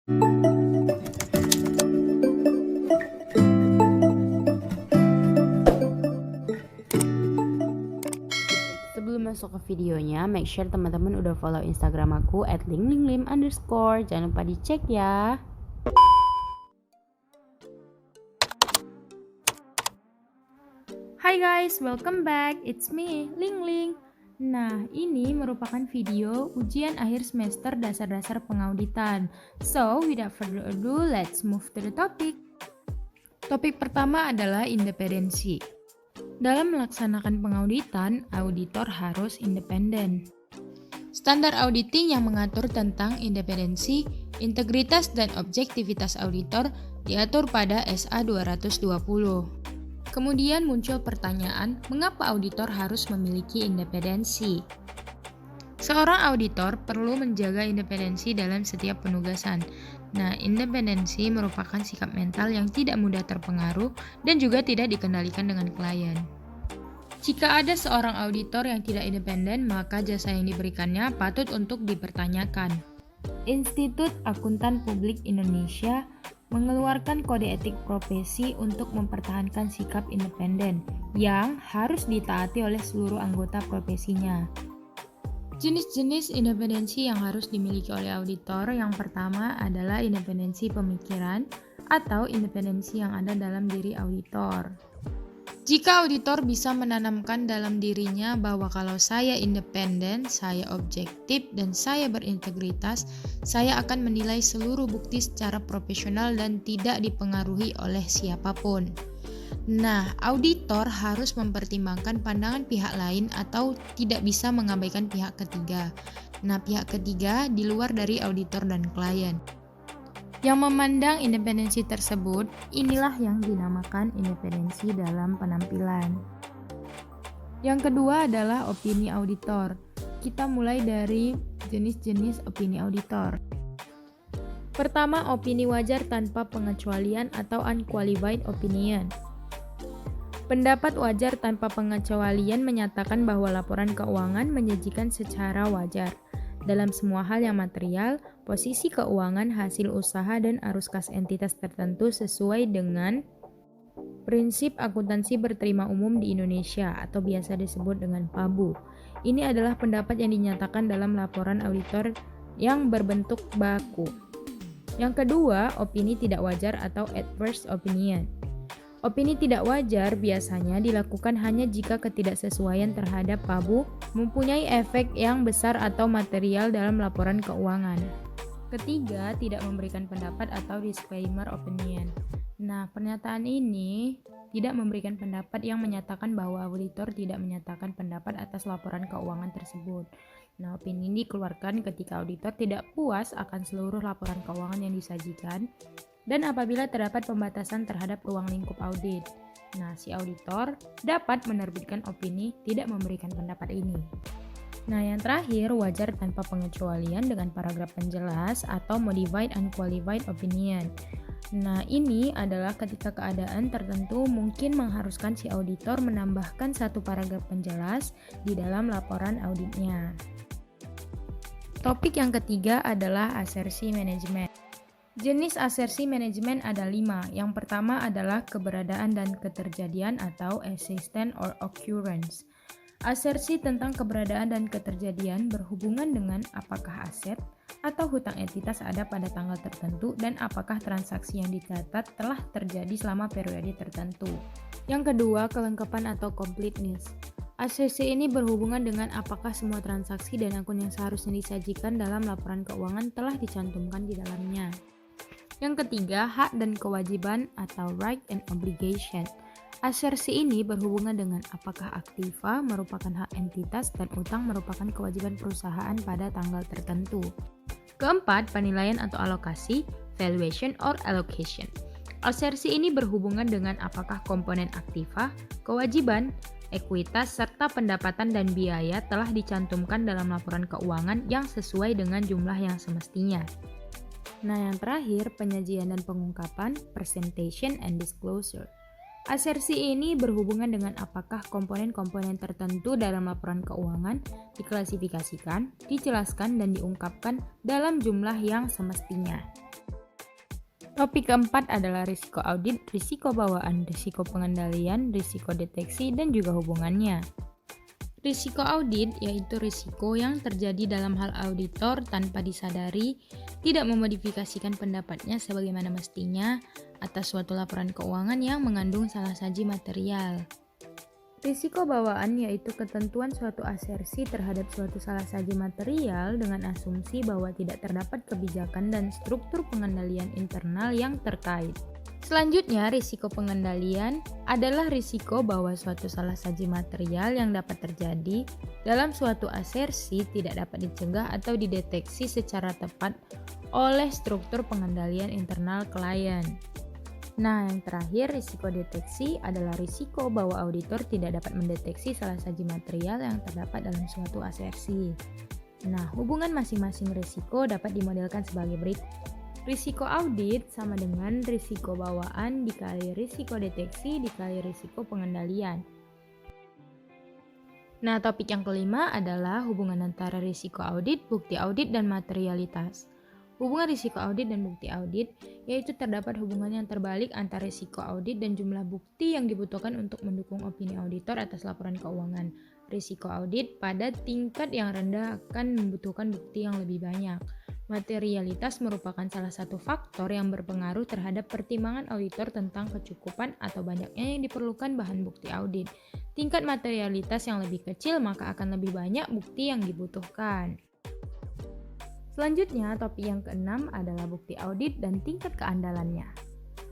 Sebelum masuk ke videonya, make sure teman-teman udah follow Instagram aku @linglinglim_. Jangan lupa dicek ya. Hai guys, welcome back. It's me, Lingling. Nah, ini merupakan video ujian akhir semester dasar-dasar pengauditan. So, without further ado, let's move to the topic. Topik pertama adalah independensi. Dalam melaksanakan pengauditan, auditor harus independen. Standar auditing yang mengatur tentang independensi, integritas, dan objektivitas auditor diatur pada SA 220. Kemudian muncul pertanyaan, mengapa auditor harus memiliki independensi? Seorang auditor perlu menjaga independensi dalam setiap penugasan. Nah, independensi merupakan sikap mental yang tidak mudah terpengaruh dan juga tidak dikendalikan dengan klien. Jika ada seorang auditor yang tidak independen, maka jasa yang diberikannya patut untuk dipertanyakan. Institut Akuntan Publik Indonesia mengeluarkan kode etik profesi untuk mempertahankan sikap independen yang harus ditaati oleh seluruh anggota profesinya. Jenis-jenis independensi yang harus dimiliki oleh auditor yang pertama adalah independensi pemikiran atau independensi yang ada dalam diri auditor. Jika auditor bisa menanamkan dalam dirinya bahwa kalau saya independen, saya objektif, dan saya berintegritas, saya akan menilai seluruh bukti secara profesional dan tidak dipengaruhi oleh siapapun. Nah, auditor harus mempertimbangkan pandangan pihak lain atau tidak bisa mengabaikan pihak ketiga. Nah, pihak ketiga di luar dari auditor dan klien. Yang memandang independensi tersebut, inilah yang dinamakan independensi dalam penampilan. Yang kedua adalah opini auditor. Kita mulai dari jenis-jenis opini auditor. Pertama, opini wajar tanpa pengecualian atau unqualified opinion. Pendapat wajar tanpa pengecualian menyatakan bahwa laporan keuangan menyajikan secara wajar dalam semua hal yang material, posisi keuangan, hasil usaha, dan arus kas entitas tertentu sesuai dengan prinsip akuntansi berterima umum di Indonesia atau biasa disebut dengan PABU. Ini adalah pendapat yang dinyatakan dalam laporan auditor yang berbentuk baku. Yang kedua, opini tidak wajar atau adverse opinion. Opini tidak wajar biasanya dilakukan hanya jika ketidaksesuaian terhadap PABU mempunyai efek yang besar atau material dalam laporan keuangan. Ketiga, tidak memberikan pendapat atau disclaimer opinion. Nah, pernyataan ini tidak memberikan pendapat yang menyatakan bahwa auditor tidak menyatakan pendapat atas laporan keuangan tersebut. Nah, opini ini dikeluarkan ketika auditor tidak puas akan seluruh laporan keuangan yang disajikan dan apabila terdapat pembatasan terhadap ruang lingkup audit. Nah, si auditor dapat menerbitkan opini tidak memberikan pendapat ini. Nah, yang terakhir, wajar tanpa pengecualian dengan paragraf penjelas atau modified unqualified opinion. Nah, ini adalah ketika keadaan tertentu mungkin mengharuskan si auditor menambahkan satu paragraf penjelas di dalam laporan auditnya. Topik yang ketiga adalah asersi manajemen. Jenis asersi manajemen ada 5. Yang pertama adalah keberadaan dan keterjadian atau existence or occurrence. Asersi tentang keberadaan dan keterjadian berhubungan dengan apakah aset atau hutang entitas ada pada tanggal tertentu dan apakah transaksi yang dicatat telah terjadi selama periode tertentu. Yang kedua, kelengkapan atau completeness. Asersi ini berhubungan dengan apakah semua transaksi dan akun yang seharusnya disajikan dalam laporan keuangan telah dicantumkan di dalamnya. Yang ketiga, hak dan kewajiban atau right and obligation. Asersi ini berhubungan dengan apakah aktiva merupakan hak entitas dan utang merupakan kewajiban perusahaan pada tanggal tertentu. Keempat, penilaian atau alokasi, valuation or allocation. Asersi ini berhubungan dengan apakah komponen aktiva, kewajiban, ekuitas, serta pendapatan dan biaya telah dicantumkan dalam laporan keuangan yang sesuai dengan jumlah yang semestinya. Nah, yang terakhir, penyajian dan pengungkapan, presentation and disclosure. Asersi ini berhubungan dengan apakah komponen-komponen tertentu dalam laporan keuangan diklasifikasikan, dijelaskan, dan diungkapkan dalam jumlah yang semestinya. Topik keempat adalah risiko audit, risiko bawaan, risiko pengendalian, risiko deteksi, dan juga hubungannya. Risiko audit yaitu risiko yang terjadi dalam hal auditor tanpa disadari, tidak memodifikasikan pendapatnya sebagaimana mestinya atas suatu laporan keuangan yang mengandung salah saji material. Risiko bawaan yaitu ketentuan suatu asersi terhadap suatu salah saji material dengan asumsi bahwa tidak terdapat kebijakan dan struktur pengendalian internal yang terkait. Selanjutnya, risiko pengendalian adalah risiko bahwa suatu salah saji material yang dapat terjadi dalam suatu asersi tidak dapat dicegah atau dideteksi secara tepat oleh struktur pengendalian internal klien. Nah, yang terakhir, risiko deteksi adalah risiko bahwa auditor tidak dapat mendeteksi salah saji material yang terdapat dalam suatu asersi. Nah, hubungan masing-masing risiko dapat dimodelkan sebagai berikut. Risiko audit sama dengan risiko bawaan dikali risiko deteksi dikali risiko pengendalian. Nah, topik yang kelima adalah hubungan antara risiko audit, bukti audit, dan materialitas. Hubungan risiko audit dan bukti audit yaitu terdapat hubungan yang terbalik antara risiko audit dan jumlah bukti yang dibutuhkan untuk mendukung opini auditor atas laporan keuangan. Risiko audit pada tingkat yang rendah akan membutuhkan bukti yang lebih banyak. Materialitas merupakan salah satu faktor yang berpengaruh terhadap pertimbangan auditor tentang kecukupan atau banyaknya yang diperlukan bahan bukti audit. Tingkat materialitas yang lebih kecil maka akan lebih banyak bukti yang dibutuhkan. Selanjutnya, topik yang keenam adalah bukti audit dan tingkat keandalannya.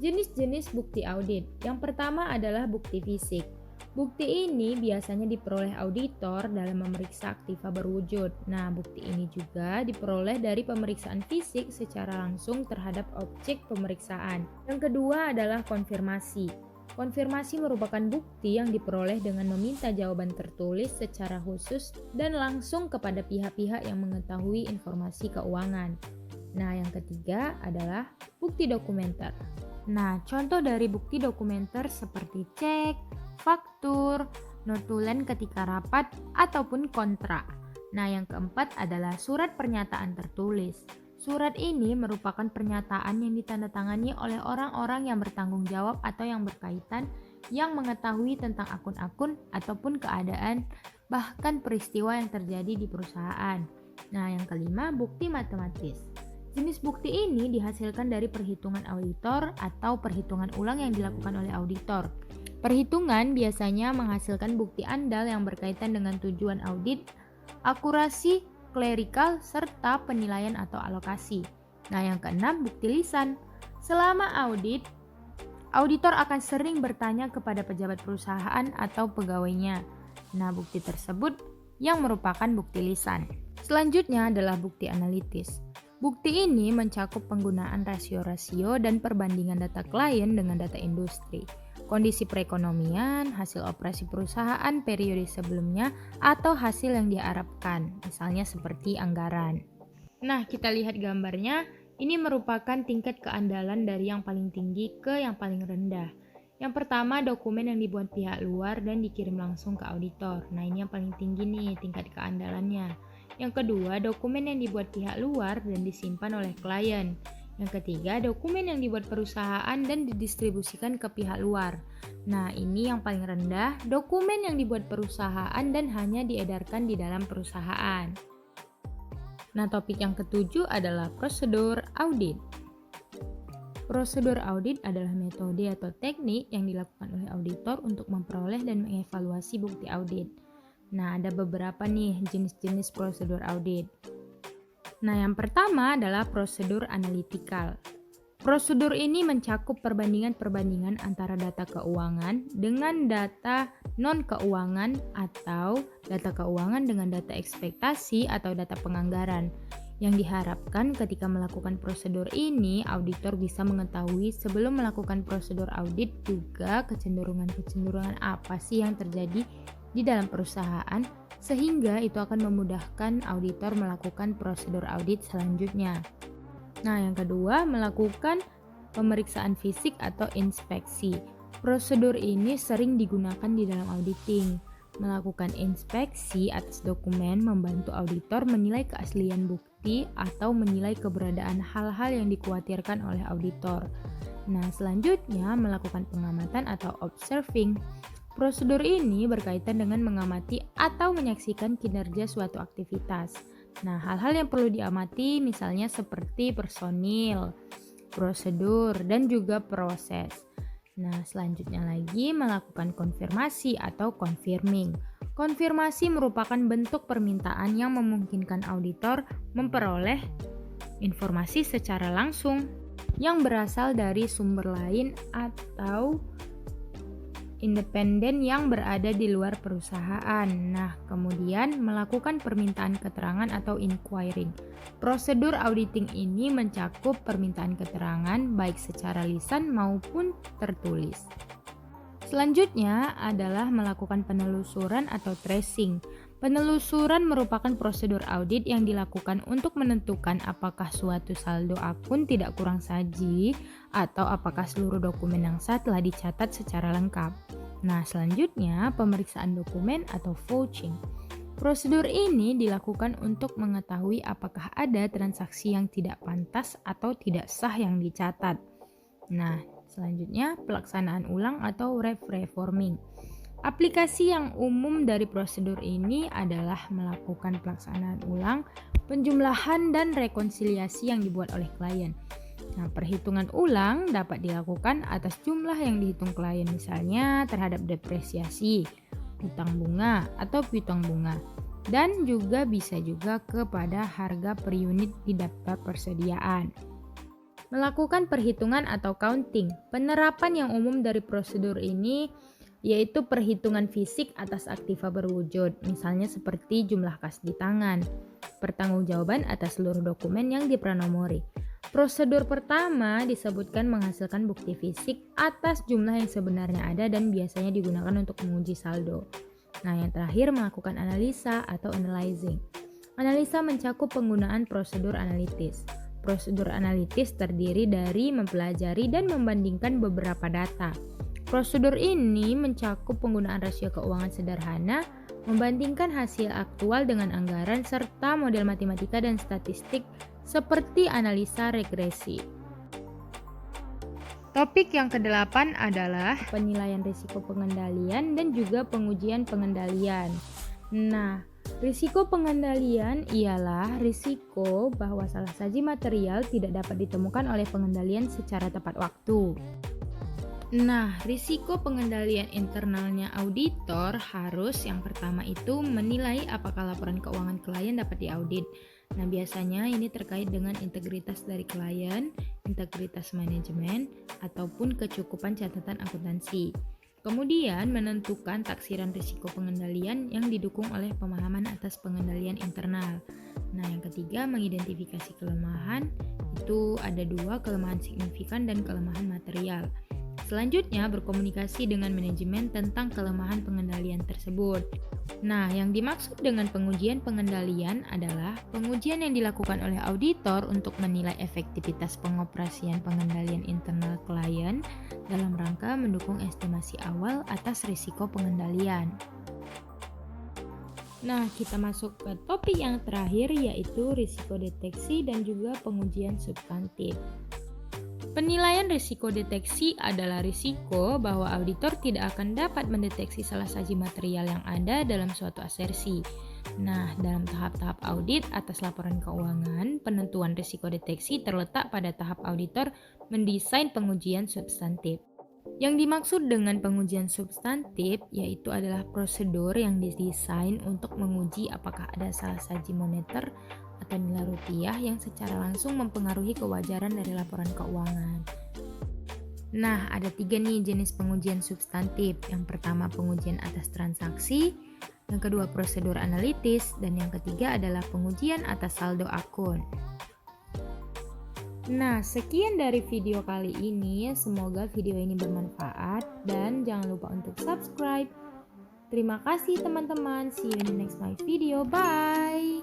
Jenis-jenis bukti audit. Yang pertama adalah bukti fisik. Bukti ini biasanya diperoleh auditor dalam memeriksa aktiva berwujud. Nah, bukti ini juga diperoleh dari pemeriksaan fisik secara langsung terhadap objek pemeriksaan. Yang kedua adalah konfirmasi. Konfirmasi merupakan bukti yang diperoleh dengan meminta jawaban tertulis secara khusus dan langsung kepada pihak-pihak yang mengetahui informasi keuangan. Nah, yang ketiga adalah bukti dokumenter. Nah, contoh dari bukti dokumenter seperti cek, faktur, notulen ketika rapat, ataupun kontrak. Nah, yang keempat adalah surat pernyataan tertulis. Surat ini merupakan pernyataan yang ditandatangani oleh orang-orang yang bertanggung jawab atau yang berkaitan yang mengetahui tentang akun-akun ataupun keadaan bahkan peristiwa yang terjadi di perusahaan. Nah, yang kelima, bukti matematis. Jenis bukti ini dihasilkan dari perhitungan auditor atau perhitungan ulang yang dilakukan oleh auditor. Perhitungan biasanya menghasilkan bukti andal yang berkaitan dengan tujuan audit, akurasi, klerikal, serta penilaian atau alokasi. Nah, yang keenam, bukti lisan. Selama audit, auditor akan sering bertanya kepada pejabat perusahaan atau pegawainya. Nah, bukti tersebut yang merupakan bukti lisan. Selanjutnya adalah bukti analitis. Bukti ini mencakup penggunaan rasio-rasio dan perbandingan data klien dengan data industri, kondisi perekonomian, hasil operasi perusahaan periode sebelumnya, atau hasil yang diharapkan, misalnya seperti anggaran. Nah, kita lihat gambarnya, ini merupakan tingkat keandalan dari yang paling tinggi ke yang paling rendah. Yang pertama, dokumen yang dibuat pihak luar dan dikirim langsung ke auditor. Nah, ini yang paling tinggi nih tingkat keandalannya. Yang kedua, dokumen yang dibuat pihak luar dan disimpan oleh klien. Yang ketiga, dokumen yang dibuat perusahaan dan didistribusikan ke pihak luar. Nah, ini yang paling rendah, dokumen yang dibuat perusahaan dan hanya diedarkan di dalam perusahaan. Nah, topik yang ketujuh adalah prosedur audit. Prosedur audit adalah metode atau teknik yang dilakukan oleh auditor untuk memperoleh dan mengevaluasi bukti audit. Nah, ada beberapa nih jenis-jenis prosedur audit. Nah, yang pertama adalah prosedur analitikal. Prosedur ini mencakup perbandingan-perbandingan antara data keuangan dengan data non-keuangan atau data keuangan dengan data ekspektasi atau data penganggaran. Yang diharapkan ketika melakukan prosedur ini, auditor bisa mengetahui sebelum melakukan prosedur audit juga kecenderungan-kecenderungan apa sih yang terjadi di dalam perusahaan, sehingga itu akan memudahkan auditor melakukan prosedur audit selanjutnya. Nah, yang kedua, melakukan pemeriksaan fisik atau inspeksi. Prosedur ini sering digunakan di dalam auditing. Melakukan inspeksi atas dokumen membantu auditor menilai keaslian bukti bukti atau menilai keberadaan hal-hal yang dikhawatirkan oleh auditor. Nah, selanjutnya melakukan pengamatan atau observing. Prosedur ini berkaitan dengan mengamati atau menyaksikan kinerja suatu aktivitas. Nah, hal-hal yang perlu diamati misalnya seperti personil, prosedur, dan juga proses. Nah, selanjutnya lagi melakukan konfirmasi atau confirming. Konfirmasi merupakan bentuk permintaan yang memungkinkan auditor memperoleh informasi secara langsung yang berasal dari sumber lain atau independen yang berada di luar perusahaan. Nah, kemudian melakukan permintaan keterangan atau inquiring. Prosedur auditing ini mencakup permintaan keterangan baik secara lisan maupun tertulis. Selanjutnya adalah melakukan penelusuran atau tracing. Penelusuran merupakan prosedur audit yang dilakukan untuk menentukan apakah suatu saldo akun tidak kurang saji atau apakah seluruh dokumen yang sah telah dicatat secara lengkap. Nah, selanjutnya pemeriksaan dokumen atau vouching. Prosedur ini dilakukan untuk mengetahui apakah ada transaksi yang tidak pantas atau tidak sah yang dicatat. Nah, selanjutnya pelaksanaan ulang atau reforming. Aplikasi yang umum dari prosedur ini adalah melakukan pelaksanaan ulang, penjumlahan, dan rekonsiliasi yang dibuat oleh klien. Nah, perhitungan ulang dapat dilakukan atas jumlah yang dihitung klien, misalnya terhadap depresiasi, hutang bunga, atau piutang bunga. Dan juga bisa juga kepada harga per unit di daftar persediaan. Melakukan perhitungan atau counting. Penerapan yang umum dari prosedur ini yaitu perhitungan fisik atas aktiva berwujud, misalnya seperti jumlah kas di tangan, pertanggungjawaban atas seluruh dokumen yang dipranomori. Prosedur pertama disebutkan menghasilkan bukti fisik atas jumlah yang sebenarnya ada dan biasanya digunakan untuk menguji saldo. Nah, yang terakhir melakukan analisa atau analyzing. Analisa mencakup penggunaan prosedur analitis. Prosedur analitis terdiri dari mempelajari dan membandingkan beberapa data. Prosedur ini mencakup penggunaan rasio keuangan sederhana, membandingkan hasil aktual dengan anggaran, serta model matematika dan statistik seperti analisa regresi. Topik yang ke-8 adalah penilaian risiko pengendalian dan juga pengujian pengendalian. Nah, risiko pengendalian ialah risiko bahwa salah saji material tidak dapat ditemukan oleh pengendalian secara tepat waktu. Nah, risiko pengendalian internalnya auditor harus yang pertama itu menilai apakah laporan keuangan klien dapat diaudit. Nah, biasanya ini terkait dengan integritas dari klien, integritas manajemen, ataupun kecukupan catatan akuntansi. Kemudian menentukan taksiran risiko pengendalian yang didukung oleh pemahaman atas pengendalian internal. Nah, yang ketiga mengidentifikasi kelemahan, itu ada 2, kelemahan signifikan dan kelemahan material. Selanjutnya berkomunikasi dengan manajemen tentang kelemahan pengendalian tersebut. Nah, yang dimaksud dengan pengujian pengendalian adalah pengujian yang dilakukan oleh auditor untuk menilai efektivitas pengoperasian pengendalian internal klien dalam rangka mendukung estimasi awal atas risiko pengendalian. Nah, kita masuk ke topik yang terakhir yaitu risiko deteksi dan juga pengujian substantif. Penilaian risiko deteksi adalah risiko bahwa auditor tidak akan dapat mendeteksi salah saji material yang ada dalam suatu asersi. Nah, dalam tahap-tahap audit atas laporan keuangan, penentuan risiko deteksi terletak pada tahap auditor mendesain pengujian substantif. Yang dimaksud dengan pengujian substantif yaitu adalah prosedur yang didesain untuk menguji apakah ada salah saji moneter atau nilai rupiah yang secara langsung mempengaruhi kewajaran dari laporan keuangan. Nah, ada 3 nih jenis pengujian substantif. Yang pertama pengujian atas transaksi, yang kedua prosedur analitis, dan yang ketiga adalah pengujian atas saldo akun. Nah, sekian dari video kali ini. Semoga video ini bermanfaat dan jangan lupa untuk subscribe. Terima kasih teman-teman. See you in the next my video. Bye.